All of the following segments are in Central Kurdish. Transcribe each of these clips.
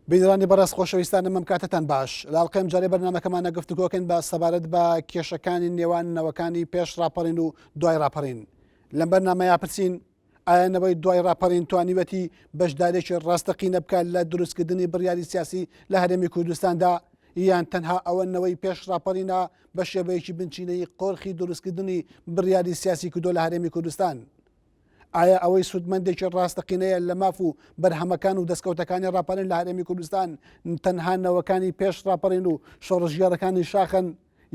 بیدرانی بەڕێز خۆشەویستانم ئەم کاتتان باش لاڵقەم جارێ بەرنامەکەمانە گفتوگۆکەن بە سەبارەت بە کێشەکانی نێوان نەوەکانی پێش ڕاپەڕین و دوای ڕاپەڕین لەم بەرنامەیە پرسین ئایانەوەی دوای ڕاپەڕین توانیوەتی بەشدارێکی ڕاستەقینە بکات لە دروستکردنی بڕیاری سیاسی لە هەرێمی کوردستاندا یان تەنها ئەوەنەوەی پێش ڕاپەڕینە بە شێوەیەکی بنچینەی قۆرخی دروستکردنی بڕیاری سیاسی کردو لە هەرێمی کوردستان. ئایا ئەوەی سوودمەندێکی ڕاستەقینەیە لە ماف و بەرهەمەکان و دەستکەوتەکانی ڕاپەڕین لە هەرێمی کوردستان تەنها نەوەکانی پێش ڕاپەڕین و شۆڕژگەرەکانی شاخن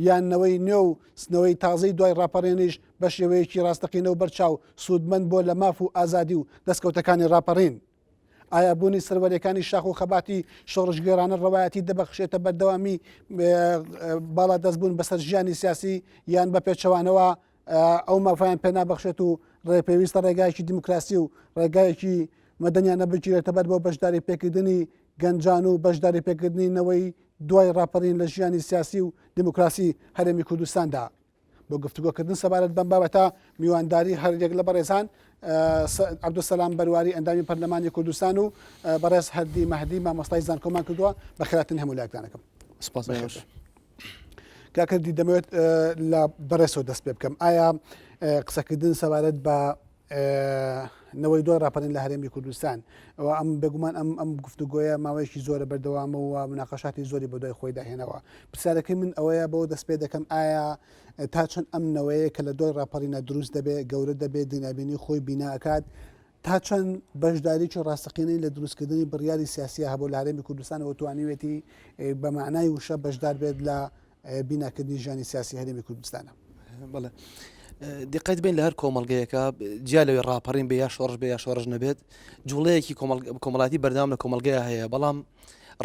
یانەوەی نوێ و سنەوەی تازەی دوای ڕاپەڕێنیش بە شێوەیەکی ڕاستەقینە و بەرچاو سوودمەند بۆ لە ماف و ئازادی و دەستکەوتەکانی ڕاپەڕین. ئایا بوونی سەروەریەکانی شاخ و خەباتی شۆڕژگێرانە ڕەوایەتی دەبەخشێتە بەردەوامی باڵا دەستبوون بەسەر ژیانی سیاسی یان بە پێچەوانەوە ئەو مافایان پێ نابەخشێت و ڕێپێویستە ڕێگایەکی دیموکراسی و ڕێگایەکی مەدەنیان نەبگیرێتە بەر بۆ بەشداری پێکردنی گەنجان و بەشداری پێکردنینەوەی دوای ڕاپەڕین لە ژیانی سیاسی و دیموکراسی هەرێمی کوردستاندا. بۆ گفتوگۆکردن سەبارەت بەم بابەتە میوانداری هەرێک لە بەڕێزان عەبدولسەلام بەرواری ئەندامی پەرلەمانی کوردستان و بەڕێز هەردی مەهدی مامۆستای زانکۆمان کردووە بە خێراتن هەموو لایەکانەکەم. کاکردی دەمەوێت لە بەڕێزەوە دەست پێ بکەم. ئایا قسەکردن سەبارەت بە نەوەی دوای ڕاپەڕین لە هەرێمی کوردستان ئەوە ئەم بێگومان ئەم گفتوگۆیە ماوەیەکی زۆرە بەردەوامەوە مناقەشاتی زۆری بە دوای خۆی داهێنەوە. پرسیارەکەی من ئەوەیە بەوە دەست پێ دەکەم ئایا تا چەند ئەم نەوەیە کە لە دوای ڕاپەڕینە دروست دەبێت گەورە دەبێت دینابینی خۆی بیناکات تا چەند بەشداریی ڕاستەقینەی لە دروستکردنی بڕیاری سیاسی هەبوو لە هەرێمی کوردستانەوە توانیوێتی بە معنای وشە بەشدار بێت لە بیناکردنی ژیانی سیاسی هەرێمی کوردستانە. بەڵێ دقت بین لە هەر کۆمەڵگەیەکە جیا لەوێ ڕاپەڕین بێ یا شۆڕش بێ یا شۆڕژ نەبێت جوڵەیەکی کۆمەڵاتی بەردەوام لە کۆمەڵگەیە هەیە بەڵام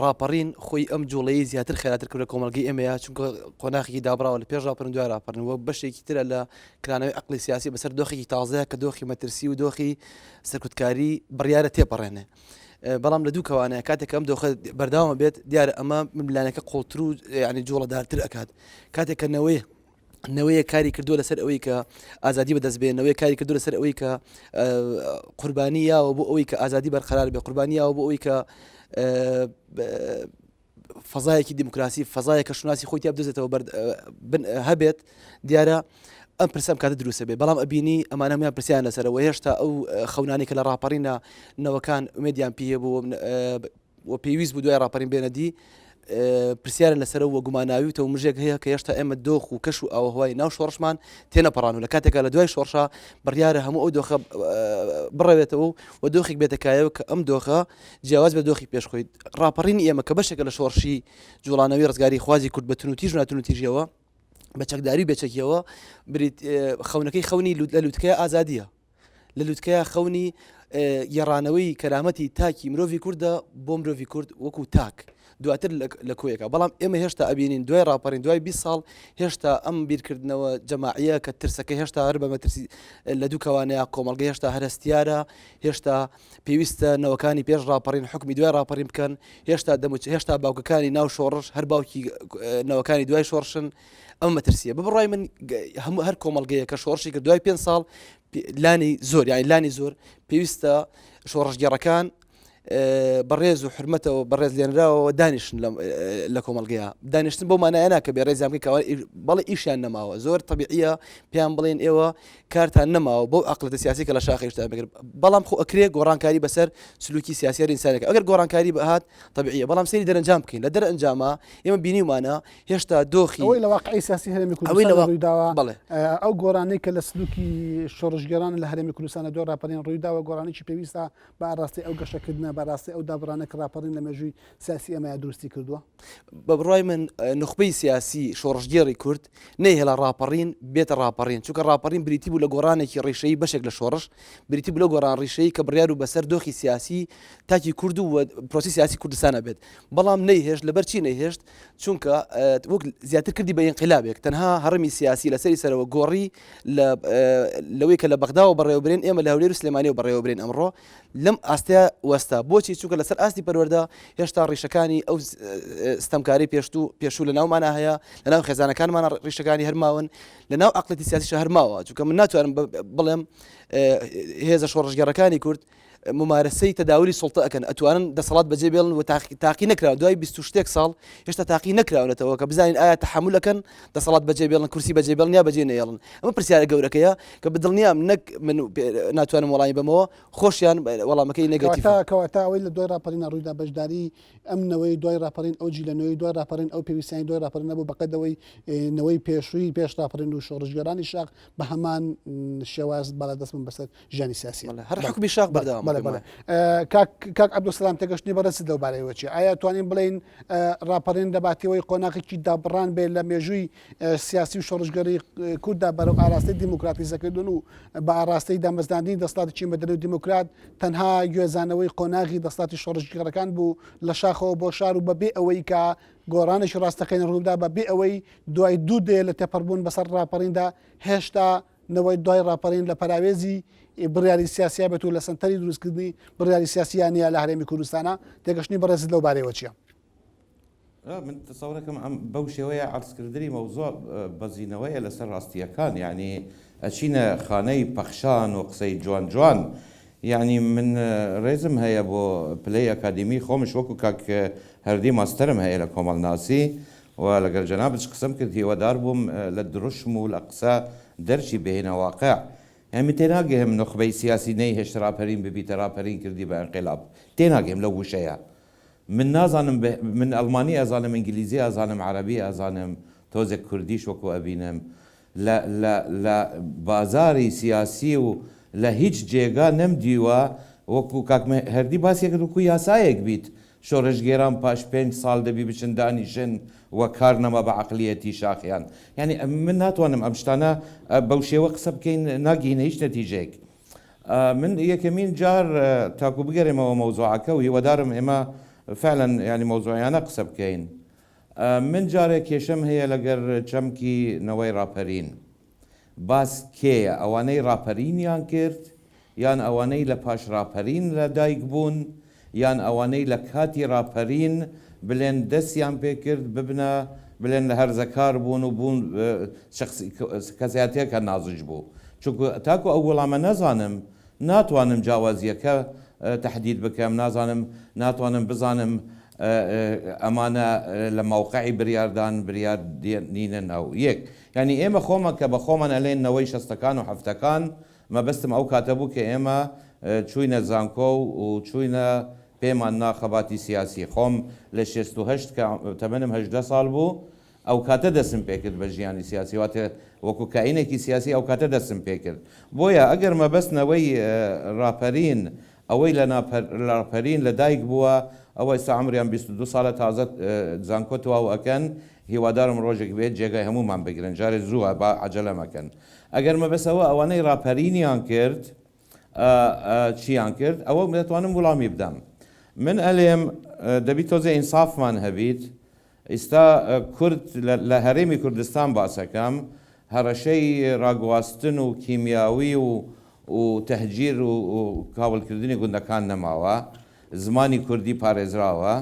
ڕاپەڕین خۆی ئەم جوڵەیە زیاتر خێراتر کرد لە کۆمەڵگەی ئێمەیە چونکە قۆناغێکی دابراوە لە پێش ڕاپەڕین دوای ڕاپەڕین وە بەشێکی ترە لە کرانەوەی عەقڵی سیاسی بەسەر دۆخێکی تازەیە کە دۆخی مەترسی و دۆخی سەرکوتکاری بڕیارە تێپەڕێنێ. بەڵام لە دوو کەوانەیە کاتێک ئەم دۆخە بەرداوامە بێت دیارە ئەمە ملانەکە قوڵتر و ینی جوڵەدارتر ئەکات کاتێک کە نەوەیە کاری کردو لەسەر ئەوەی کە ئازادی بەدەستبێنەوەی کاری کردو لەسەر ئەوەی کە قوربانییاوە بۆ ئەوەی کە ئازادی بەرقەرار بێ قوربانییاوە بۆ ئەوەی کە فەزایەکی دیموکراسی فەزایەکە شوناسی خۆی تیا بدۆزێتەوە هەبێت دیارە ئەم پرسەم کاتە دروستە بێ بەڵام ئەبینی ئەمانە هەمویان پرسیان لەسەرەوە هێشتا ئەو خەونانی کە لە ڕاپەڕینە نەوەکان ئومێدیان پێ بوو و پێویست بوو دوای ڕاپەڕین بێنەدی پرسیارە لەسەر و گوماناوی و مژێک هەیە کە هێشتا ئێمە دۆخ و کەش و ئەوهوای ناو شۆڕشمان تێنەپەڕان و لە کاتێکە لە دوای شۆڕشە بڕیارە هەموو ئەو دۆخە بڕەوێتەوە و دۆخێک بێتەکایەوە کە ئەم دۆخە جیاواز بە دۆخی پێشخۆی ڕاپەڕینی ئێمە کە بەشێکە لە شۆڕشی جوڵانەوەی ڕزگاری خوازی کورد بە تونوتیژ و ناتونوتیژیەوە بە چەکداری بێچەکیەوە بریت خەونەکەی خەونی لە لووتکەیە ئازادیە لە لووتکەیە خەونی گێڕانەوەی کەرامەتی تاکی مرۆڤی کووردە بۆ مرۆڤی کورد وەکو تاک دواتر لە کۆیەکە بەڵام ئێمە هێشتا ئەبینین دوای ڕاپەڕین دوای 20 ساڵ هێشتا ئەم بیرکردنەوە جەماعیە کە ترسەکە هێشتا هەر بە مەترسی لە دوو کەوانەیە کۆمەڵگە هێشتا هەرستیارە هێشتا پێویستە نەوەکانی پێش ڕاپەڕین حکمی دوای ڕاپەڕین بکەن هێشتا باوکەکانی ناو شۆڕش هەر باوکی نەوەکانی دوای شۆڕشن ئەم مەترسیە بڕای من هەموو هەر کۆمەڵگەیە کە شۆڕشی کرد دوای 5 ساڵ لانی زۆر یانی لانی زۆر پێویستە شۆڕژگەڕەکان بەڕێز و حرمەتەوە بەڕێز لێنراوە دانیشتن لە کۆمەڵگەیە دانیشتن بۆ مانایە ناکە بێ ڕێزیانکە بەڵێ ئیشیان نەماوە زۆر تەبیعیە پێیان بڵێن ئێوە کارتان نەماوە بۆ عەقڵەتە سیاسی کە لە شاخیشتا بگرن بەڵام خۆ ئەکرێ گۆڕانکاری بەسەر سلوکی سیاسی ئینسانێک ئەگەر گۆڕانکاری بەهات تەبیعیە بەڵام سەیری دەرەنجام بکەین لە دەرەنجامە ئێمە بینیمانە هێشتا دۆخی ئەوەی لە واقعی سیاسی هەرێمی کوردستان ڕوویداوە ئەو گۆڕانەی کە لە سلوکی شۆڕژگەران لە هەرێمی کوردستانە دوای ڕاپەڕین ڕوویداوە گۆڕانێکی پێویستە بە ئاڕاستی ئەو گەشەکردنە بەڕاستی ئەو دابڕانە کە ڕاپەڕین لە مێژووی سیاسی ئەمە دروستی کردووە بە بڕای من نخبەی سیاسی شۆڕژگێڕی کورد نەیهێڵە ڕاپەڕین بێتە ڕاپەڕین چونکە ڕاپەڕین بریتی بوو لە گۆڕانێکی ڕیشەیی بەشێک لە شۆڕش بریتی بوو لە گۆڕان ڕیشەیی کە بڕیار و بەسەر دۆخی سیاسی تاکی کورد و پرۆسی سیاسی کوردستانە بێت بەڵام نەیهێشت لەبەرچی نەیهێشت چونکە وەک زیاتر کردی بە ئینقلابێک تەنها هەڕمی سیاسی لەسەری سەرەوە گۆڕی لەوەی کە لە بەغداوە بەڕێوەبرێن ئێمە لە هەولێر و سلێمانی و بەڕێوەبرێن ئەمڕۆ لەم ئاستەیە وەستا بۆچی چونکە لەسەر ئاستی پەروەردە هێشتا ڕیشەکانی ئەو ستەمکاری پێشوو لە ناومانە هەیە لە ناو خێزانەکانمانە ڕیشەکانی هەرماون لە ناو عەقڵەتی سیاسیش هەرماوە چونکە من ناتوانم بڵێم هێزە شۆڕژگەڕەکانی کورد ممارسەی تەداولی سڵتە ئەکەن ئەتوانن دەسەڵات بەجێ بێڵن و تاقی نەکراوە دوای 26 ساڵ هێشتا تاقی نەکراونەتەوە کە بزانین ئایا تحملەکەن دەسەڵات بەجێ بێڵن کورسی بەجێ بێڵن یا بەجێ نێڵن ئەمە پرسیارە گەورەکەیە کە بدڵنیام نەک من ناتوانم وەڵامی بمەوە خۆشیان وەڵامەکەی نێگاتیڤ کەواتە ئەوەی لە دوای راپەرینە ڕوویدا بەشداری ئەمنەوەی دوای راپەرین ئەو جیلەنەوەی دوای راپەرین ئەو پێویستیانی دوای راپەرین نەبوو بەقەدەوەی نەوەی پێشووی پێش راپەرین و شۆڕژگەرانی شاق بە هەمان شێواز باڵادەست بن بەسەر ژیانی سیاسی هەر حکمی شاق بەردەوام کاک عەبدولسەلام تێگەشتنی بەڕێزت لەوبارەیەوە چی ئایا توانین بڵێن راپەرین دەباتەوەی قۆناغێکی دابڕان بێت لە مێژووی سیاسی و شۆڕژگەری کورددا بەرەو ئاراستەی دیموکراتیزەکردن و بە ئاراستەی دامەزراندنی دەسەڵاتی مەدەنی و دیموکرات تەنها گوێزانەوەی قۆناغی دەسەڵاتی شۆڕژگەرەکان بوو لە شاخەوە بۆ شار و بەبێ ئەوەی کە گۆڕانێکی ڕاستەقینە ڕوودا بەبێ ئەوەی دوای دوو دێ لە تێپەڕبوون بەسەر راپەریندا هێشتا نەوەی دوای راپەرین لە پەراوێزی بڕیاری سیاسیا بێت و لە سنتەری دروستکردنی بڕیاری سیاسیانە لە هەرێمی کوردستانە تێگەشتنی بەڕێزت لەو بارەوە چییە؟ من تەسەوڕەکەم ئەم بەو شێوەیە عرضکردنی مەوزوع بەزینەوەیە لەسەر ڕاستیەکان یعنی ئەچینە خانەی پەخشان و قسەی جوان جوان یعنی من ڕێزم هەیە بۆ پلەی ئەکادمی خۆمش وەکو کاک هەردی ماستەرم هەیە لە کۆمەڵناسی و لەگەر جەنابش قسەم کرد هیوادار بووم لە دروشم و لە قسە دەرچی بهێنە واقع ئەمی تێناگەهم نخبەی سیاسی نەی هێشتا راپەرین ببیتە راپەرین کردی بە ئەنقیلاب تێناگەم لەو وشەیە من نازانم من ئەڵمانی ئەزانم ئینگلیزی ئەزانم عەرەبی ئەزانم تۆزێک کوردیش وەکو ئەبینم لە بازاری سیاسی و لە هیچ جێگا نەمدیوە وەکو کاک هەردی باسیەکرد وەکو یاسایەک بیت شۆڕژگێران پاش 5 ساڵ دەبی بچن دانیشن وە کار نەما بە عەقلیەتی شاخیان یعنی من ناتوانم ئەم شتانە بەو شێوە قسە بکەین ناگەینە هیچ نەتیجەیەک من یەکەمین جار تاکو بگەڕێمەوە مەوزوعەکە و هیوادارم ئێمە فعلا ینی مەوزوعیانە قسە بکەین من جارێک کێشەم هەیە لەگەر چەمکی نەوەی راپەرین باس کێیە ئەوانەی راپەرینیان کرد یان ئەوانەی لە پاش راپەرین لە دایک بوون یان ئەوانەی لە کاتی راپەرین بڵێن دەستیان پێ کرد ببنە بڵێن لە هەرزەکار بوون و بوون کەسیاتەیەکە نازش بوو چونکو تاکو ئەو وەڵامە نەزانم ناتوانم جیاوازیەکە تحدید بکەم ناتوانم بزانم ئەمانە لە مووقعی بریاردان بریار نینە ناو یەک ینی ئێمە خۆمە کە بە خۆمان ئەلێن نەوەی شەستەکان و هەفتەکان مەبەستم ئەو کاتە بوو کە ئێمە چووینە زانکۆ و چووینە پێمان ناخەباتی سیاسی خۆم لە 68 کە تەمەنم 18 ساڵ بوو ئەو کاتە دەسم پێکرد بە ژیانی سیاسی واتە وەکو کائینێکی سیاسی ئەو کاتە دەسم پێکرد بۆیە ئەگەر مەبەستنەوەی راپەرین ئەوەی لە راپەرین لە دایک بووە ئەوەی ساعمریان 22 ساڵە تازە زانکۆتەوە ئەکەن هیوادارم ڕۆژێک بێت جێگای هەمومان بگرن جارێ زووە با عەجەلە مەکەن ئەگەر مەبەستەوە ئەوانەی راپەرینیان کرد چیان کرد ئەوە دەتوانم وڵامی بدەم من ئەلێم دەبی تۆزە ئینسافمان هەبیت ئێستا کورد لە هەرێمی کوردستان باسەکەم هەڕەشەی ڕاگواستن و کیمیاوی و تەهجیر و کاولکردنی گوندەکان نەماوە زمانی کوردی پارێزراوە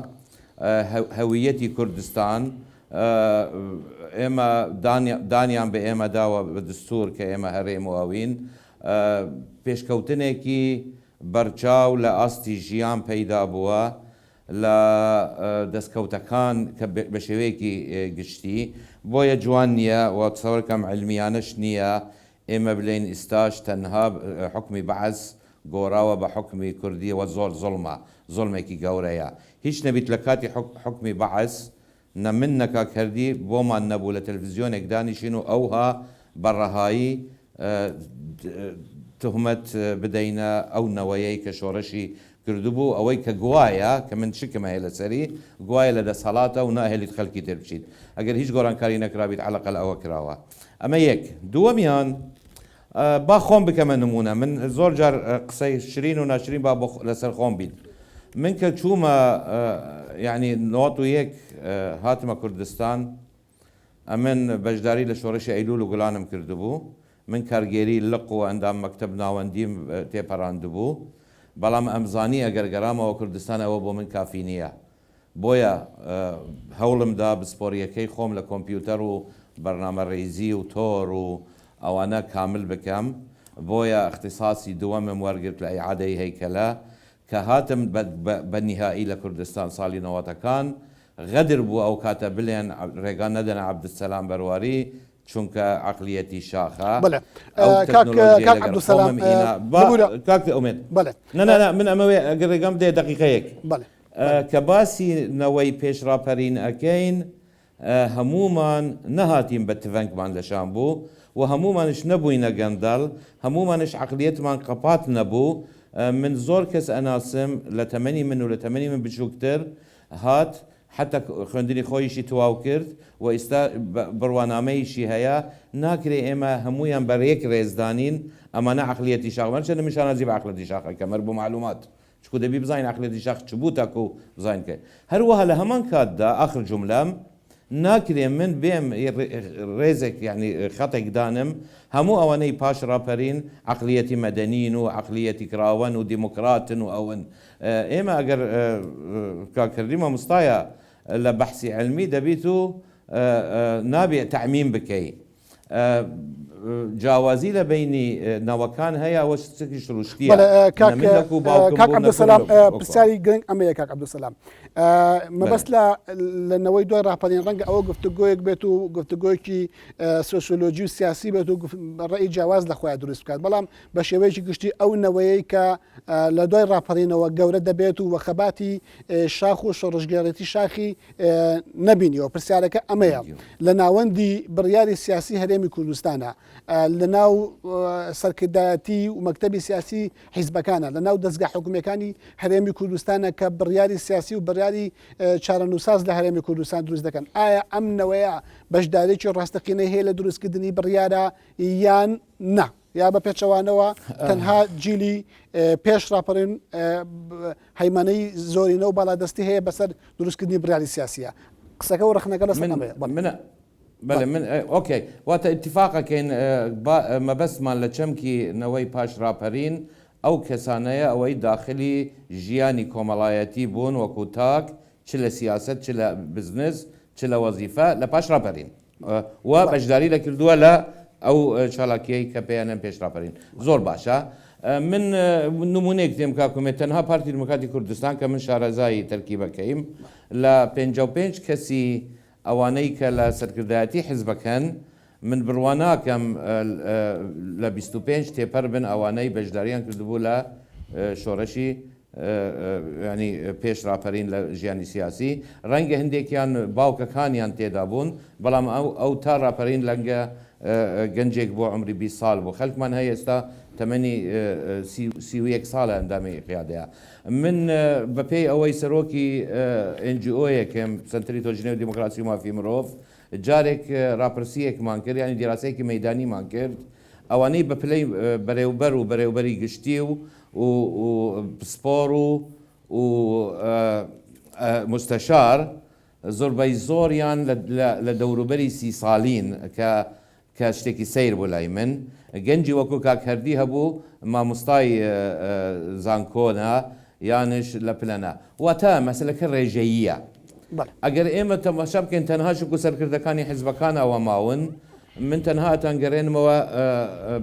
هەویەتی کوردستان ئێمە دانیان بە ئێمە داوە بە دستور کە ئێمە هەرێم و ئەوین پێشکەوتنێکی بەرچاو لە ئاستی ژیان پەیدا بووە لە دەستکەوتەکان کە بە شێوەیەکی گشتی بۆیە جوان نییە و تەسەوەرکەم علمیانەش نییە ئێمە بلێن ئێستاش تەنها حکمی بەعەز گۆڕاوە بە حکمی کوردیەوە زۆر زۆڵمێکی گەورەیە هیچ نەبیت لە کاتی حکمی بەعەز نە من نەکا کردی بۆمان نەبوو لە تەلڤیزیۆنێک دانیشین و ئەوها بەڕەهایی تهمەت بدەینە ئەو نەوەیەی کە شۆڕەشی کردبوو ئەوەی کە گوایە کە من شکم هەیە لەسەری گوایە لە دەسەڵاتە و ناهێلیت خەڵکی تێر بچیت ئەگەر هیچ گۆڕانکاری نەکرابیت عەلەقەل ئەوە کراوە ئەمە یەک دووەمیان با خۆم بکەمە نمونە من زۆر جار قسەی شرین و ناشرین با لەسەر خۆم بیت من کە چوومە یعنی 91 هاتمە کوردستان ئەمن بەشداری لە شۆڕشی ئەیلول و گوڵانم کردبوو من کارگێری لق و ئەندام مەکتەب ناوەندیم تێپەڕاندبوو بەڵام ئەمزانی ئەگەر گەرامەوە کوردستان ئەوە بۆ من کافی نییە بۆیە هەوڵمدا بسپۆریەکەی خۆم لە کۆمپیوتەر و بەرنامە ڕێزی و تۆر و ئەوانە کامل بکەم بۆیە اختصاصی دووەمم وەرگرت لە ئیعادەی هەیکەلە کە هاتم بەنیهایی لە کوردستان ساڵی 90ەکان غەدر بوو ئەو کاتە بڵێن ڕێگان نەدەنە عەبدولسەلام بەرواری چونکە عقلیەتی شاخە کاک ئومێد من ئەمەوێ ئەگەر ڕێگەم دێ دقیقەیەک کە باسی نەوەی پێشڕاپەرین ئەەکەین هەمومان نەهاتیم بە تڤەنگمان لەشان بوو و هەمومانش نەبووینە گەندەڵ هەمومانش عقلیەتمان قەپات نەبوو من زۆر کەس ئەناسم لە تەمەنی من و لە تەمەنی من بچووکتر هات حتى خوێندنی خۆیشی تواو کرد و ئێستا بڕوانامەیشی هەیە ناکرێ ئێمە هەمویان بەڕێک ڕێزدانین ئەمانە عقلیەتی شاخمان چەندە میشانازی بە عقلەتی شاخە کەمەر بۆ معلومات چکو دەبی بزانین عقلەتی شاخ چ بوو تاکو و بزانین کە هەروەها لە هەمان کاتدا ئاخر جملەم ناکرێ من بێم ڕێزێک یعنی خەتێک دانم هەموو ئەوانەی پاش ڕاپەرین عقلیەتی مەدەنین و عقلیەتی کراوەن و دیموکراتن و ئەوەن ئێمە ئەگەر کاکردی مامۆستایە لە بەحسی علمی دەبیت و نابێت تەعمیم بکەی جیاوازی لە بینی ناوەکان هەیە ئەوە شتێکی شروشتیە کاک عەبدولسەلام پرسیاری گرنگ ئەمەیە کاک عەبدولسەلام مەبەست لەنەوەی دوای ڕاپەرین ڕەنگە ئەوە گفتوگۆیەک بێت و گفتوگۆیەکی سۆسیۆلۆجی و سیاسی بێت و ڕێی جیاواز لە خۆیان دروست بکات بەڵام بە شێوەیەکی گشتی ئەو نەوەیەی کە لە دوای ڕاپەرینەوە گەورە دەبێت و وەخەباتی شاخ و شۆڕژگەڕێتی شاخی نەبینیەوە پرسیارەکە ئەمەیە لە ناوەندی بڕیاری سیاسی هەرێمی کوردستانە لە ناو سەرکردایەتی و مەکتەبی سیاسی حیزبەکانە لە ناو دەستگا حکوومیەکانی هەرێمی کوردستانە کە بڕیاری سیاسی و بڕیاری چارەنووساز لە هەرێمی کوردستان دروست دەکەن ئایا ئەم نەوەیە بەشدارێکی ڕاستەقینەی هەیە لە دروستکردنی بڕیارە یان نا یا بە پێچەوانەوە تەنها جیلی پێش ڕاپەرین هەیمانەی زۆرینە و باڵادەستی هەیە بەسەر دروستکردنی بڕیاری سیاسیە قسەکە و ڕخنەکە لەسەر بەڵێ من ئۆکەی واتە ئیتیفاقەکەین مەبەستمان لە چەمکی نەوەی پاش ڕاپەرین ئەو کەسانەیە ئەوەی داخلی ژیانی کۆمەڵایەتی بوون وەکو تاک چ لە سیاست چ لە بزنس چ لە وەزیفە لە پاش ڕاپەرین و بەشداری لە کردووە لە ئەو چالاکیەی کە پێیانێن پێش ڕاپەرین زۆر باشە من نمونەیەک دێم کاکومێت تەنها پارتی دموکراتی کوردستان کە من شارەزایی تەرکیبەکەیم لە 55 کەسی ئەوانەی کە لە سەرکردایەتی حیزبەکەن من بڕواناکەم لە 25 تێپەر بن ئەوانەی بەشداریان کردبوو لە شۆڕشی ینی پێش ڕاپەرین لە ژیانی سیاسی ڕەنگە هەندێکیان باوکەکانیان تێدا بوون بەڵام ئەو تا ڕاپەرین لەنگە گەنجێک بۆ عمری 20 ساڵ بوو خەڵکمان هەیە ئێستا تەمەنی 31 ساڵە ئەندامی قیادەیە من بەپێی ئەوەی سەرۆکی NGO-یەکەم سنتری تۆژینەی و دیموکراسی و مافی مرۆڤ جارێک راپرسیەکمان کرد ینی دیراسەیەکی مەیدانیمان کرد ئەوانەی بە پلەی بەرێوبەر و بەرێوبەری گشتی و پسپۆر و مستەشار زۆربەی زۆریان لە دەوروبەری 30 ساڵین کە شتێکی سیر بۆ لای من گەنجی وەکو کاکهەردی هەبوو مامۆستای زانکۆنا یانش لە پلەنە واتە مەسلەکە ڕێژەییە ئەگەر ئێمە تەماشا بکەین تەنها شک و سەرکردەکانی حیزبەکانەوە ماون من تەنها ئەتانگەڕێنمەوە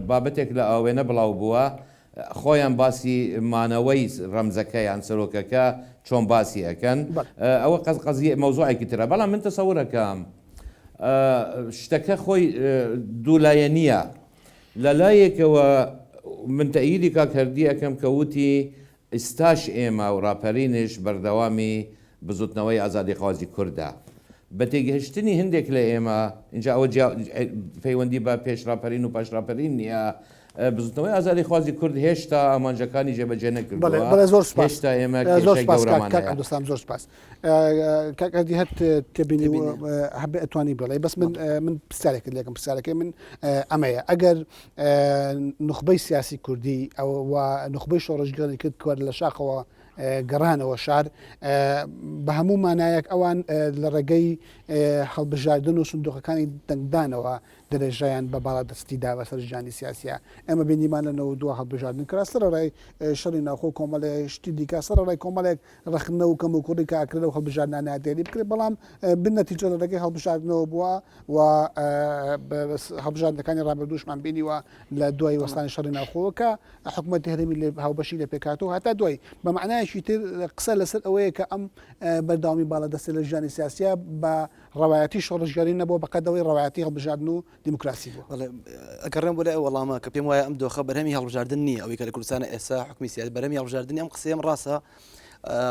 بابەتێک لە ئەوێنە بڵاو بووە خۆیان باسی مانەوەی ڕەمزەکەیان سەرۆکەکە چۆن باسی ئەەکەن ئەوە قەزیە مەوزوعێکی ترە بەڵام من تەسەورەکەم شتەکە خۆی دوولایە نییە لە لایەکەوە من تەئیدی کاکهەردی ئەەکەم کە وتی ئێستاش ئێمە و ڕاپەرینش بەردەوامی بزوتنەوەی ئازادی خوازی کووردە بە تێگەهشتنی هەندێک لە ئێمە اینجا ئەوە پەیوەندی بە پێش ڕاپەرین و پاش ڕاپەرین نییە بزوتنەوەی ئازادی خوازی کورد هێشتا ئامانجەکانی جێبەجێ نەکردووە زۆر هێشتا ئێمە زۆر سپاس کاکهەردی هەت تێبینی هەبێ ئەتوانی بڵێ بەس من پرسیارێک لێکم پرسیارەکەی من ئەمەیە ئەگەر نخبەی سیاسی کوردی ئەوە نخبەی شۆڕژگەڕی کرد کوەر لە شاخەوە گەڕانەوە شار بە هەموو مانایەک ئەوان لە ڕێگەی هەڵبژاردن و سندوقەکانی دەنگدانەوە دەرەژیان بە باڵادەستیدا بەسەر ژیانی سیاسە ئێمە بینیمان لەنەوە دووە هەڵبژاردن کرا سەرڕای شەڕی ناوخۆ کۆمەڵی شتی دیکە سەرڕای کۆمەڵێک ڕخنە و کەم و کوڕی کاکرێت و هەڵبژاردنانە دێری بکرێت بەڵام بن نەتیجە دەرەکەی هەڵبژاردنەوە بووە و هەڵبژاردنەکانی ڕابردووشمان بینیوە لە دوای وەستانی شەڕی ناوخۆوەکە حکوومەتی هەرێمی لێ هاوبەشی لە پێکاتەوە هەتا دوای بە معنایەکی تر قسە لەسەر ئەوەیە کە ئەم بەرداوامی باڵادەستی لە ژیانی سیاسە بە ڕەوایەتی شۆڕژگەری نەبووە بەقەدەوەی ڕەوایەتی هەڵبژاردن و دیموکراسی بووە. ئەگەڕێم بۆ لە وەڵامە کە پێم وایە ئەم دۆخە بەرهەمی هەڵبژاردن نییە ئەوەی کە لە کوردستانە ئێستا حکومی سیاسی بەرهەمی هەڵبژاردننی ئەم قسەیەم ڕاستە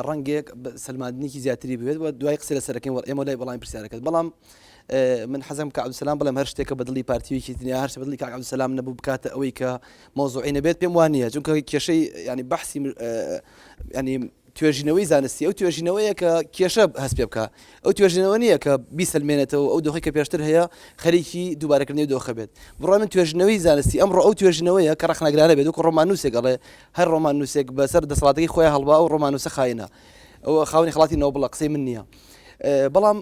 ڕەنگێک سلماندنێکی زیاتری بێت و دوای قسە لەسەرەکەین ئێمە لای بەڵام پرسیارەکەت بەڵام من حەزم کە عەبدولسەلام بڵێم هەر شتێکە بەدڵی پارتیویکی دنیا هەر بەدڵی کاک عەبدولسەلام نەبوو بکاتە ئەوەی کە مۆزوعی نەبێت پێم وانە چونکە کێشەی ینی بەحسی ینی توێژینەوەی زانستی ئەو توێژینەوەیە کە کێشە هەست پێ بکە ئەو توێژینەوە نییە کە بیسەلمێنێتەوە ئەو دۆخی کە پێشتر هەیە خەریکی دووبارەکردنی دۆخە بێت بڕای من توێژینەوەی زانستی ئەمڕۆ ئەو توێژینەوەیە کە ڕەخنەگرانە بێت و ڕۆمان نووسێک ئەڵێ هەر ڕۆمان نووسێک بەسەر دەسەڵاتەکەی خۆی هەڵبا و ڕۆمان نووسە خاینە ئەوە خاوەنی خەڵاتی نەوە بڵە قسەی من نییە بەڵام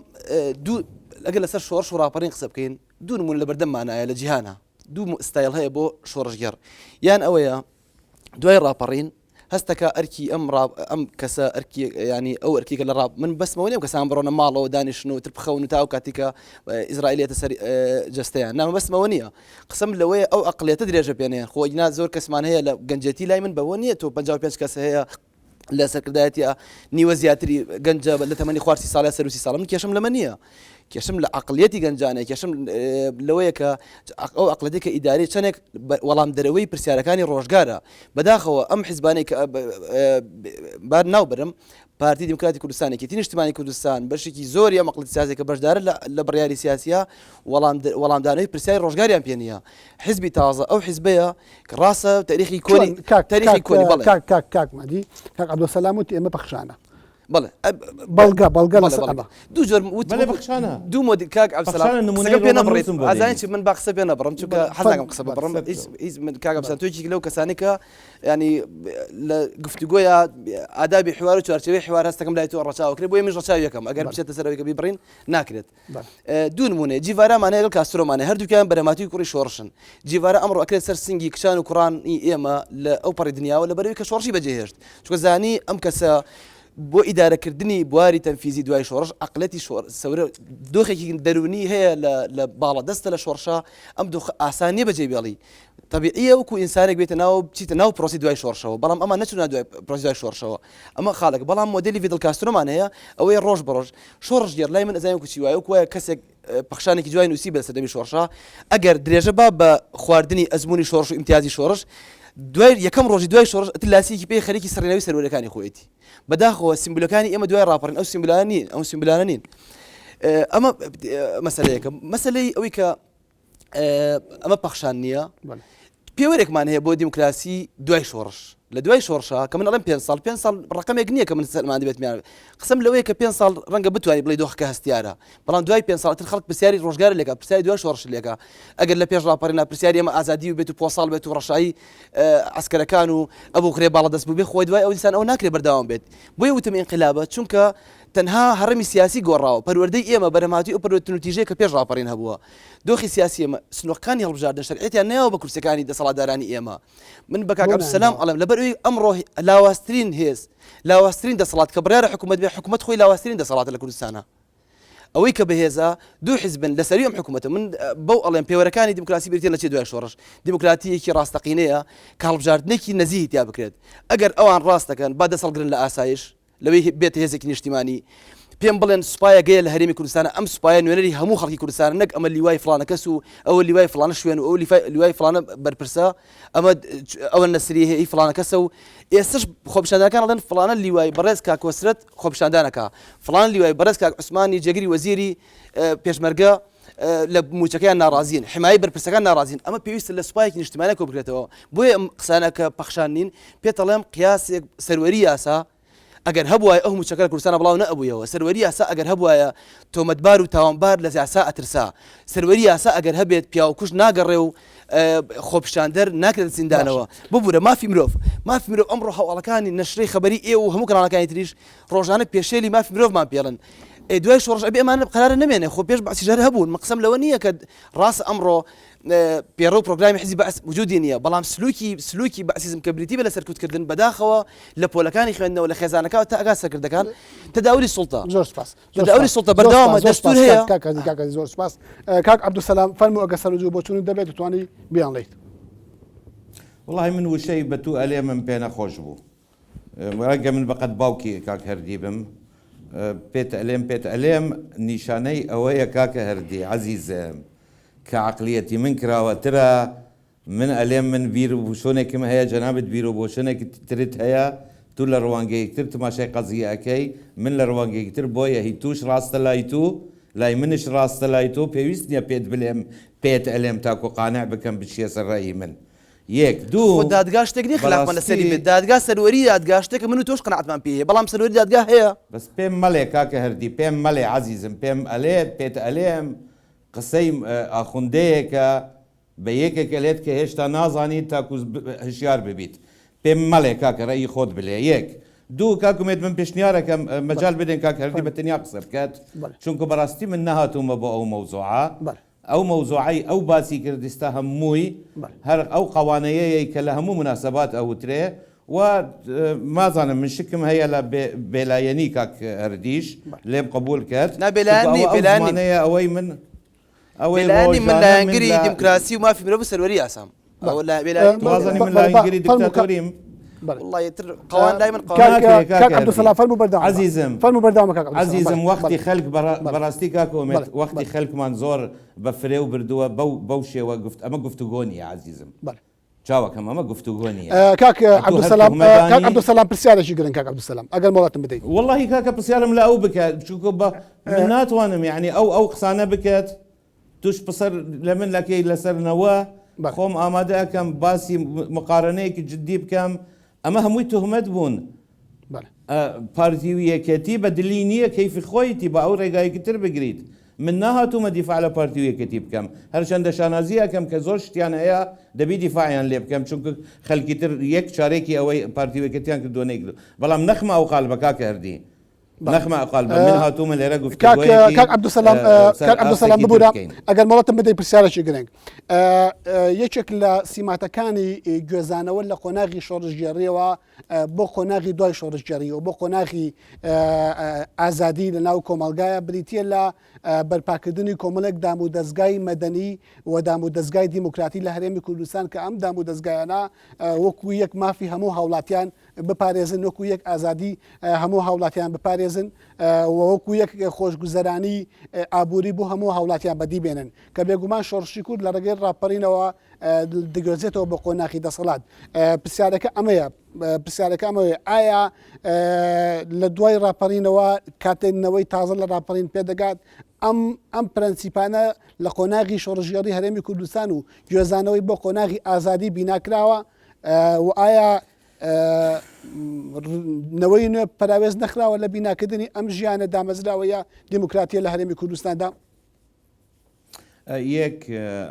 ئەگەر لەسەر شۆڕش و ڕاپەڕین قسە بکەین دوو نمونە لە بەردەممانایە لە جیهانە دوو ستایل هەیە بۆ شۆڕژگەر یان ئەوەیە دوای ڕاپەڕین هەستەکە ئەرکی ئەم کەسە ئەرکی ینی ئەو ئەرکیکە لە ڕاب من بەسمەوە نیم کەسان بڕۆنە ماڵەوە دانیشن و تر بخەون و تا و کاتیکە ئیزرائیلێتە سەر جەستەیان نامە بەسمەوە نییە قسم لەوەیە ئەو ئەقلێتە درێژە پێنێن خۆینا زۆر کەسمان هەیە لە گەنجەتی لای من بەوە نییە تۆ 55 کەس هەیە لە سەرکردایەتی نیوە زیاتری گەنجە لە تەمەنی خوارسی ساڵی سەروسی ساڵ من کێشم لەمە نییە کێشم لە عقلێتی گەنجانێک کێشم لەوەیە کە ئەو عقلەتێکە ئیداری چەندێک وەڵام دەرەوەی پرسیارەکانی ڕۆژگارە بەداخەوە ئەم حیزبانەی کە بار ناوبرم پارتی دیموکراتی کوردستانێکی نیشتیمانی کوردستان بەشێکی زۆری ئەم عقڵەتی سیاسی کە بەشدارە لە بڕیاری سیاسیە وەڵامدانەوەی پرسیاری ڕۆژگاریان پێ نییە حیزبی تازە ئەو حیزبەیە کە ڕاستە تاریخی کۆنی تاریخی کۆنی بەڵێ کاک مادی کاک عەبدولسەلام وتی ئێمە پەخشانە بەڵێ بەڵگە دوو جۆر دوو مۆدی کاک عەبدولسەلام پێ نەبڕێت ئازانی چی من با قسە پێ نەبڕم چونکە حەزاکەم قسە ببڕم من کاک عەبدولسەلام تۆیەکی لەو کەسانی کە ینی لە گفتوگۆیە ئادابی حوار و چوارچێوەی حوار هەستەکەم لای تۆ ڕەچاوە کرێ بۆیە من ڕەچاوی یەکەم ئەگەر بچێتە سەرەوەی کە بیبڕین ناکرێت دوو نمونێ جیڤارەمانەیە لەگەڵ کاسترۆمانە هەردووکیان بەرەماتی کوڕی شۆڕشن جیڤارە ئەمڕۆ ئەکرێت سەر سنگی کچان و کوڕانی ئێمە لە ئەو پەڕی دنیاوە لە بەرەوەی کە شۆڕشی بەجێهێشت چونکە زانی ئەم کەسە بۆ ئیدارەکردنی بواری تەنفیزی دوای شۆڕش عقلەتی سەورە دۆخێکی دەرونی هەیە لە باڵە دەستە لە شۆڕشە ئەم دۆخ ئاسانیە بەجێ بێڵی طبیعیە وەکو ئینسانێک بێتە ناو بچیتە ناو پرۆسی دوای شۆڕشەوە بەڵام ئەمە نەچوونە دوای پرۆسی دوای شۆڕشەوە ئەمە خاڵێک بەڵام مۆدلی ڤیدڵ کاسترۆمان هەیە ئەوەی ڕۆژ بەڕۆژ شۆڕژگەر لای من ئەزانم کوچی وایە وایە کەسێک پەخشانێکی جوای نووسی بە سەردەمی شۆڕشە ئەگەر درێژە بە خواردنی ئەزمموی شۆڕش و ئیمتیازی شۆڕش دوای یەکەم ڕۆژی دوای شۆڕش لاسیکی پێی خەریکی سەرێنەوەی سەرۆرەکانی خۆیەتی بەداخەوە سیمبولەکانی ئێمە دوای ڕاپەڕین ئەو سیمبولانە نین ئەمە مەسەلەیەکە مەسەلەی ئەوەی کە ئەمە پەخشان نییە پێوەرێکمان هەیە بۆ دیموکراسی دوای شۆڕش لە دوای شۆڕشە کە من ئەڵێم 5 ساڵ ڕقمێک نییە کە من سەرمان دەبێت میان قسم لەوەیە کە 5 ساڵ ڕەنگە بتوانانی بڵێ دۆخەکە هەستیارە بەڵام دوای 5 ساڵ تر خەڵک پرسیاری ڕۆژگار لێکە پرسیاری دوای شۆڕش لێکە ئەگەر لە پێش ڕاپەڕینا پرسیاری ئێمە ئازادی و بێت و پۆساڵ بێت و ڕەشایی عسکەرەکان و ئەبوو خرێ باڵە دەست بێ خۆی دوای ئەو دیسان ئەو ناکرێت بەردەوام بێت بۆیە وتم ئینقلابە چونکە تەنها هەڕەمی سیاسی گۆڕاوە پەروەردەی ئێمە بەرەماتی ئەو پەروەردەتن و تیژەیە کە پێش ڕاپەڕین هەبووە دۆخی سیاسی ئێمە سنووەکانی هەڵبژاردن شەرعیەتیان نەیەوە بە کورسەکانی دەسەڵاتدارانی ئێمە من بە کاک عەبدولسەلام ئەڵێم لەبەرەوەی ئەمڕۆ لاواسترین هێز لاواسترین دەسەڵات کە بڕیارە حکوومەت بێ حکوومەت خۆی لاواسترین دەسەڵاتە لە کوردستانە ئەوەی کە بەهێزە دوو حیزبن لەسەری ئەم حکوومەتە من بەو ئەڵێم پێوەرەکانی دیموکراسی بریتێن لە چێ دوای شۆڕش دیموکراتیەکی ڕاستەقینەیە کە هەڵبژاردنێکی نەزیهی تیا بکرێت ئەگەر ئەوان ڕاست دەکەن با دەسەڵگرن لە ئاسایش لەوەی بێتە هێزێکی نیشتیمانی پێم بڵێن سوپایە گەیە لە هەرێمی کوردستانە ئەم سوپایە نوێنەری هەموو خەڵکی کوردستان نەک ئەمە لیوای فلانە کەس و ئەوە لیوای فلانە شوێن و ئەو لیوای فلانە بەرپرسە ئەوە نەسری هەیە فلانە کەسە و ئێستش خۆپیشاندانەکان دەڵێن فلانە لیوای بەڕێز کاک وەسرەت خۆپیشاندانەکە فلان لیوای بەڕێز کاک عوسمانی جێگیری وەزیری پێشمەرگە لە موچەکەیان ناڕازین حمای بەرپرسەکان ناڕازین ئەمە پێویستە لە سوپایەکی نیشتیمانیە کۆ بکرێتەوە بۆیە ئەم قسانە کە پەخشان نین پێتەڵێم قیاسێک سەروەری یاسا ئەگەر هەبووە ئەو موچەکە لە کوردستانە بڵاو نەبوویەوە سەروەری یاسا ئەگەر هەبووە تۆمەتبار و تاوانبار لە یاسا ئەترسا سەروەری یاسا ئەگەر هەبێت پیاوکوش ناگەڕێ و خۆپیشاندەر ناکرێت زیندانەوە ببوورە مافی مرۆڤ ئەمڕۆ هەواڵەکانی نەشرەی خەبەری ئێوە و هەموو کەناڵەکانی تریش ڕۆژانە پێشێلی مافی مرۆڤمان پێڵن دوای شۆڕش ئەبێ ئەمانە قرارە نمێنێ خۆ پێش باسی ژار هەبوون مەقسەم لەوە نییە کە ڕاست ئەمڕۆ پێڕە و پرۆگرامی حزبی بەعس وجودی نییە بەڵام سلوکی بەعسیزم کە بریتی بە لە سەرکوتکردن بەداخەوە لە پۆلەکانی خوێندنەوە لە خێزانەکە تا ئەگا سەرکردەکان تەداوری سوڵتە زۆر سپاس تەداوری سوڵتە بەردەوامە دەستور هەیە کاک زۆر سپاس کاک عەبدولسەلام فەرموو ئەگە سەرنجوو بۆ چوونت دەبێت دەتوانی بیان لێیت والله من وشەی بە تو ئەلێ من پێ نەخۆش بوو ڕەنگە من بەقەت باوکی کاک هەردی بم پێت ئەلێم نیشانەی ئەوەیە کاکە هەردی عەزیزم کە عەقلیەتی من کراوەترە من ئەلێم من بیر و بوشۆنێکم هەیە جەنابەت بیر و بۆشنێکی ترت هەیە تو لە ڕوانگەیەکتر تماشای قەزیەکەی من لە ڕوانگەیەکتر بۆیە هی توش ڕاستە لای تو لای منش ڕاستە لای تۆ پێویست نییە پێت بلێم پێت ئەلێم تاکو قانع بکەم بچیە سەر ڕێی من یەک دوو دادگا شتێک خلافمان لەسەری بێت دادگا سەروەری دادگا شتێکە من و تۆش قەنەعەتمان پێ هەیە بەڵام سەروەری دادگا هەیە بەس پێم مەڵێ کاکە هەردی پێم مەڵێ عەزیزم پێم ئەلێ پێت ئەلێم قسەی ئاخوندەیەکە بە یەکێکە لێت کە هێشتا نازانیت تاکو هشیار ببیت پێم مەڵێ کاکە ڕێی خۆت بلێ یەک دوو کاکومێت من پێشنیارەکەم مەجال بدەین کاکە هەردی بە تەنیا قسە بکات چونکە بەڕاستی من نەهاتوومە بۆ ئەو مەوزوعە ئەو مەوزوعی ئەو باسی کردستە هەمووی هەر ئەو قەوانەیەی کە لە هەموو مناسبات ئەوترێ و مازانم من شکم هەیە لە بێلایەنی کاک هەردیش لێم قبول کرد بێلایەنەیە ئەوەی من ئەوەی من لایەنگری دیموکراسی و مافی مرۆڤ سەروەری ئاسام وازانی من لایەنگری دیکتاتۆریم والله يتر قوان دائما كاك عەبدولسەلام فەرموو بەردەوام عزیزم فەرموو بەردەوام کاک عزیزم وەختی خەلک بەڕاستی کاکۆمێت وەختی خەلکمان زۆر بە فرێو بردووە بەو شێوە ئەمە گفتوگۆ نیە عزیزم چاوەکەم ئەمە گفتوگۆ نیە کاک عەبدولسەلام پرسیارێکی گرنگ کاک عەبدولسەلام ئەگەر مۆڵەتم بدەیت واللهی کاکە پرسیارم لە ئەو بکات چونکە من ناتوانم یعنی ئەو قسانە بکات توش پسەر لە من لەکەی لەسەرنەوە خۆم ئامادە ئەەکەم باسی مقارنەیەکی جددی بکەم ئەمە هەمووی تهمەت بوون پارتی و یەکەتی بە دلی نییە کەیفی خۆیتی بە ئەو ڕێگایەکی تر بگریت من ناهاتوومە دیفاع لە پارتی و یەکەتی بکەم هەرچەندە شانازی ئەەکەم کە زۆر شتیان هەیە دەبی دیفاعیان لێ بکەم چونکە خەلکی تر یەک چارێکی ئەوەی پارتی و یەکەتیان کردو نەیکردو بەڵام نەخمە ئەو قال بە کاکە هەردی نەخمە ئەقال بە من هاتوومە لێرە گفتگۆیەکی کاک عەبدولسەلام ببوورە ئەگەر مۆڵەتم بدەیت پرسیارێکی گرنگ یەکێک لە سیماتەکانی گوێزانەوە لە قۆناغی شۆڕژگێڕیەوە بۆ قۆناغی دوای شۆڕژگێڕیەوە بۆ قۆناغی ئازادی لە ناو کۆمەلگایە بریتە لە بەرپاکردنی کۆمەڵێک دام و دەستگای مەدەنی و دام و دەستگای دیموکراتی لە هەرێمی کوردستان کە ئەم دام و دەستگایانە وەکو یەک مافی هەموو هاوڵاتیان بپارێزن وەکو یەک ئازادی هەموو هاوڵاتیان بپارێزن وەکو یەک خۆشگوزەرانی ئابووری بۆ هەموو هاوڵاتیان بەدی بێنن کە بێگومان شۆڕشی کورد لە ڕێگەی ڕاپەڕینەوە دەگوێزێتەوە بە قۆناغی دەسەڵات پرسیارەکە ئەمەیە ئایا لە دوای ڕاپەڕینەوە کاتێنەوەی تازە لە ڕاپەڕین پێدەگات ئەم پرەنسیپانە لە قۆناغی شۆڕژگێڕی هەرێمی کوردستان و گوێزانەوەی بۆ قۆناغی ئازادی بیناکراوە و ئایا نەوەی نوێ پراوێز نەخراوە لە بیناکردنی ئەم ژیانە دامەزراوەیە دیموکراتیە لە هەرێمی کوردستاندا یەک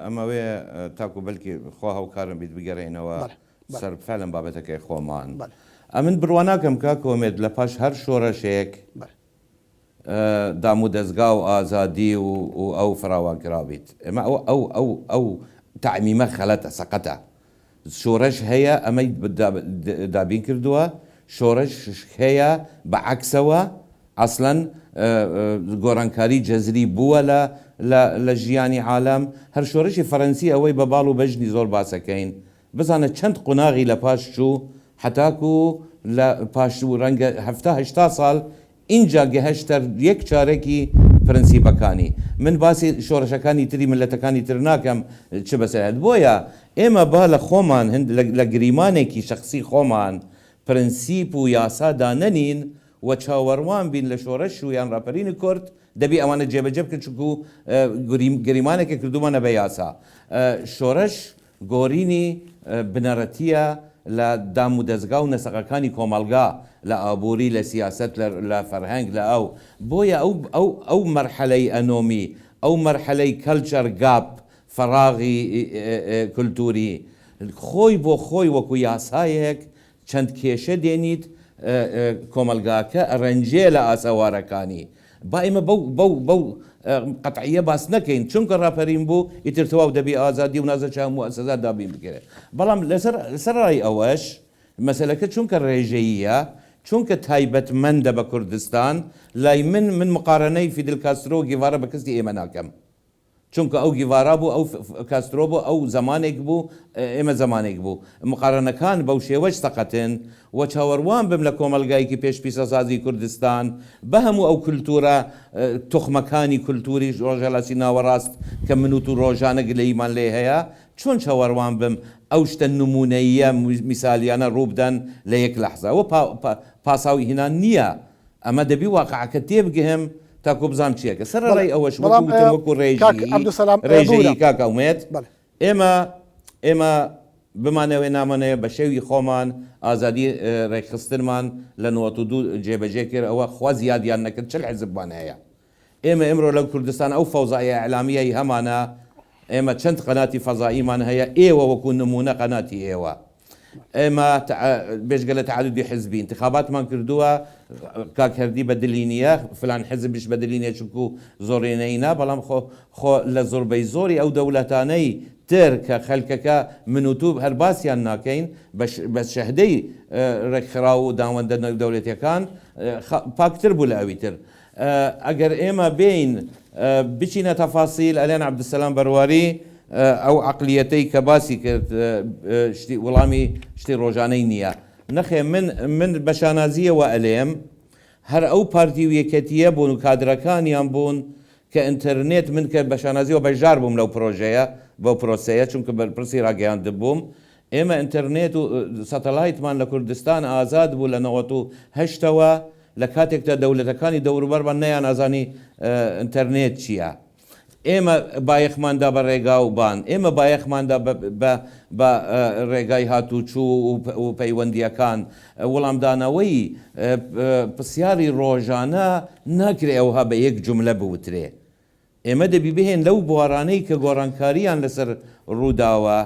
ئەمەوێ تاکو بەلکی خۆ هەوکارم بیت بگەڕێنەوە سەرفعلم بابەتەکەی خۆمان ئەمن بڕواناکەم کا کۆمێت لە پاش هەر شۆڕەشێک دام و دەستگا و ئازادی و ئەو فراوانکرابیت ئەمە ئەو تعمیمە خەلەتە سەقەتە شۆڕش هەیە ئەمەی دابین کردووە شۆڕش هەیە بەعکسەوە ئەسڵەن گۆڕانکاری جەزری بووە لە ژیانی عالم هەر شۆڕشی فەرەنسی ئەوەی بە باڵ و بەژنی زۆر باسەکەین بزانە چەند قۆناغی لە پاش چوو حتاکو لە پاش و ڕەنگە هەفتا ساڵ اینجا گەهشتە یەک چارێکی پرەنسیپەکانی من باسی شۆڕشەکانی تری ملەتەکانی تر ناکەم چ بەسەرێت بۆیە ئێمە با لە خۆمان لە گریمانێکی شخصی خۆمان پرەنسیپ و یاسادا نەنین و چاوەڕوان بین لە شۆڕش و یان ڕاپەرینی کورد دەبی ئەوانە جێبەجێ بکرد چونکو گریمانێکی کردومانە بە یاسا شۆڕش گۆڕینی بنەڕەتیە لە دام و دەستگا و نەسەقەکانی کۆمەلگا لە ئابووری لە سیاست لە فەرهەنگ لە بۆیە ئەو مەرحەلەی ئەنۆمی ئەو مەرحەلەی کەلچەر گاپ فەراغی کولتوری خۆی بۆ خۆی وەکو یاسایەک چەند کێشە دێنیت کۆمەلگاکە ڕەنجێ لە ئاسەوارەکانی با ئێمە بەو قەتعیە باس نەکەین چونکە ڕاپەرین بوو ئیتر تەواو دەبی ئازادی و نازە چا موسسە دابین بکرێت بەڵام لەسەر ڕای ئەوەش مەسەلەکە چونکە ڕێژەیە چونکە تایبەتمەندە بە کوردستان لای من مقارنەی فیدل کاسترۆ گیڤارە بە کەسی ئێمە ناکەم چونکە ئەو گیڤارا بوو ئەو کاسترۆ بوو ئەو زمانێک بوو ئێمە زمانێک بوو مقارنەکان بەو شێوەش سەقەتن و چاوەڕوان بم لە کۆمەلگایەکی پێش پیسەسازی کوردستان بە هەموو ئەو کولتورە تۆخمەکانی کولتوری ڕۆژهەلاسی ناوەڕاست کە منوت و ڕۆژانە گلەیمان لێ هەیە چۆن چاوەڕوان بم ئەو شتە نمونەیە میسالیانە ڕووبدەن لە یەک لەحزە و پاساوی هینان نییە ئەمە دەبی واقعەکە تێبگەهم تاکو بزانام چیەکە سەر ڕێی ئەوەش وەکو ڕێژەیی کاکەومێت ئێمە بمانەوێ نامانەیە بە شێوی خۆمان ئازادی ڕێکخستنمان لە 92 جێبەجێ کرد ئەوە خوا زیادیان نەکرد چل حزبمان هەیە ئێمە ئێمڕۆ لەو کوردستان ئەو فەوزایە ئەعلامیەی هەمانە ئێمە چەند قەناتی فەزاییمان هەیە ئێوە وەکو نمونە قەناتی ئێوە ئێمە بێژگە لە تعددی حزبی انتخاباتمان کردووە کاکردی بە دلی نییە فلان حزبش بە دلی نیە چونکو زۆرێنەینا بەڵام خۆ لە زۆربەی زۆری ئەو دەوڵەتانەی تر کە خەلکەکە منوتوب هەر باسییان ناکەین بە شەهدەی ڕێکخرا و داوەندە دەوڵەتیەکان پاکتر بوو لە ئەوی تر ئەگەر ئێمە بین بچینە تەفاسیل ئەلێن عەبدولسەلام بەرواری ئەو عقلیەتەی کە باسی کرد وەڵامی شتی ڕۆژانەی نییە نەخێ من بە شانازیەوە ئەلێم هەر ئەو پارتی و یەکەتیە بوون و کادرەکانیان بوون کە ئینتەرنێت من کە بە شانازیەوە بەشدار بووم لەو پرۆژەیە بەو پرۆسەیە چونکە بەرپرسی ڕاگەیاند بووم ئێمە ئینتەرنێت و سەتەلایتمان لە کوردستان ئازاد بوو لە 98ەوە لە کاتێکدا دەوڵەتەکانی دەوروبەرمان نەیان ئازانی ئینتەرنێت چییە ئێمە بایەخماندا بە ڕێگا و بان ئێمە بایەخماندا بە ڕێگای هاتوچوو و پەیوەندیەکان وەڵامدانەوەی پرسیاری ڕۆژانە ناکرێ ئەوها بە یەک جملە بوترێ ئێمە دەبی بهێن لەو بوارانەی کە گۆڕانکاریان لەسەر ڕووداوە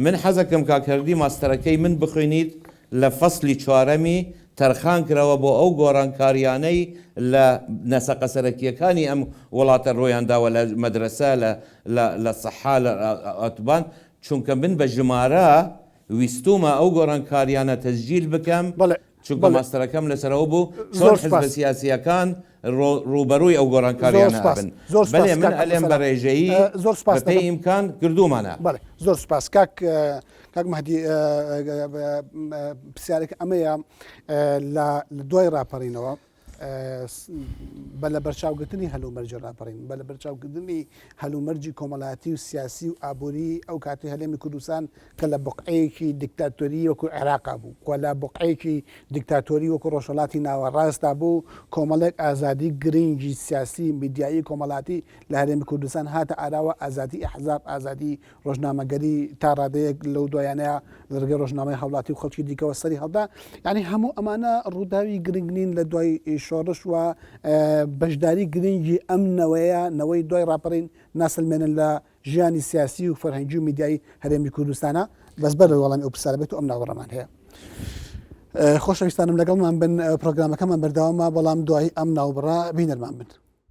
من حەزەکەم کاکردی ماستەرەکەی من بخوێنیت لە فەسلی چوارەمی تەرخان کراوە بۆ ئەو گۆڕانکاریانەی لە نەسەقە سەرەکیەکانی ئەم وڵاتە ڕۆیانداوە لە مەدرسە لە سەحا لە ئەتوبان چونکە من بە ژمارە ویستومە ئەو گۆڕانکاریانە تەسجیل بکەم چونکە ماستەرەکەم لەسەرەوە بوو چۆن حزب سیاسیەکان ڕوبەرووی ئەو گۆڕانکاریان هەبن بەڵێ من ئەلێم بە ڕێژەیی بەپێی ئیمکان کردومانە زۆر سپاس کاک مەهدی پرسیارێک ئەمەیە لە دوای ڕاپەڕینەوە بە لە بەرچاوگرتنی هەلومەرجە ڕاپەڕین بە لە بەرچاوکردنی هەلومەرجی کۆمەڵایەتی و سیاسی و ئابووری ئەو کاتی هەلێمی کوردستان کە لە بقعەیەکی دیکتاتۆری وەکو عێراقا بوو کە لە بقعەیەکی دیکتاتۆری وەکو ڕۆژهەڵاتی ناوەڕاستا بوو کۆمەڵێک ئازادی گرنگی سیاسی میدیایی کۆمەڵاتی لە هەرێمی کوردستان هاتە ئاراوە ئازادی ئەحزاب ئازادی ڕۆژنامەگەری تا ڕادەیەک لەو دوایانەیە لەرگەی ڕۆژنامەی هەوڵاتی و خەڵکی دیکەوە سەری هەڵدا یعنی هەموو ئەمانە ڕووداوی گرنگ نین لە دوای شۆڕش و بەشداری گرنگی ئەم نەوەی دوای ڕاپەڕین ناسەلمێنن لە ژیانی سیاسی و فەرهەنگی و میدیایی هەرێمی کوردستانە بەسبەر لە وەڵامی ئەو پرسیارە بێت و ئەم ناوەڕەمان هەیە خۆشەویستانم لەگەڵمان بن پرۆگرامەکەمان بەردەوامە بەڵام دوای ئەم ناوبڕا بینەرمان بن